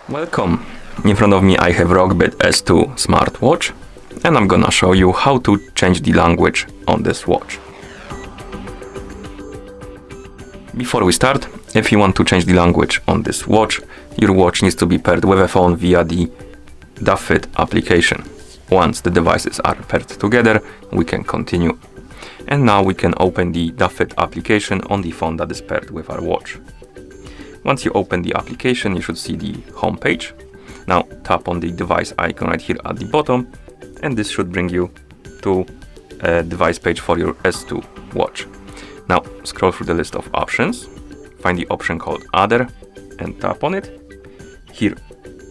Welcome! In front of me I have ROGBID S2 smartwatch, and I'm gonna show you how to change the language on this watch. Before we start, if you want to change the language on this watch, your watch needs to be paired with a phone via the ROGBID application. Once the devices are paired together, we can continue. And now we can open the ROGBID application on the phone that is paired with our watch. Once you open the application, you should see the home page. Now tap on the device icon right here at the bottom, and this should bring you to a device page for your S2 watch. Now scroll through the list of options, find the option called Other and tap on it. Here,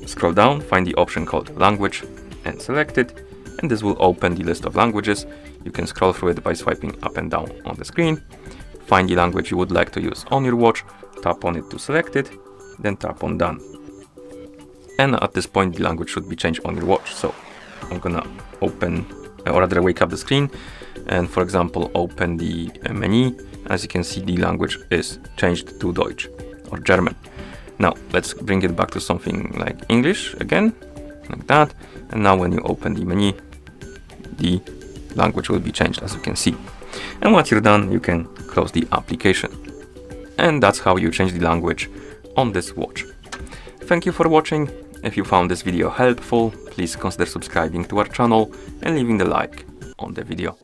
scroll down, find the option called Language and select it, and this will open the list of languages. You can scroll through it by swiping up and down on the screen. Find the language you would like to use on your watch, tap on it to select it, then tap on Done. And at this point the language should be changed on your watch. So I'm gonna open, or rather wake up the screen, and for example open the menu. As you can see, the language is changed to Deutsch or German. Now let's bring it back to something like English again, like that. And now when you open the menu, the language will be changed, as you can see. And once you're done, you can close the application. And that's how you change the language on this watch. Thank you for watching. If you found this video helpful, please consider subscribing to our channel and leaving the like on the video.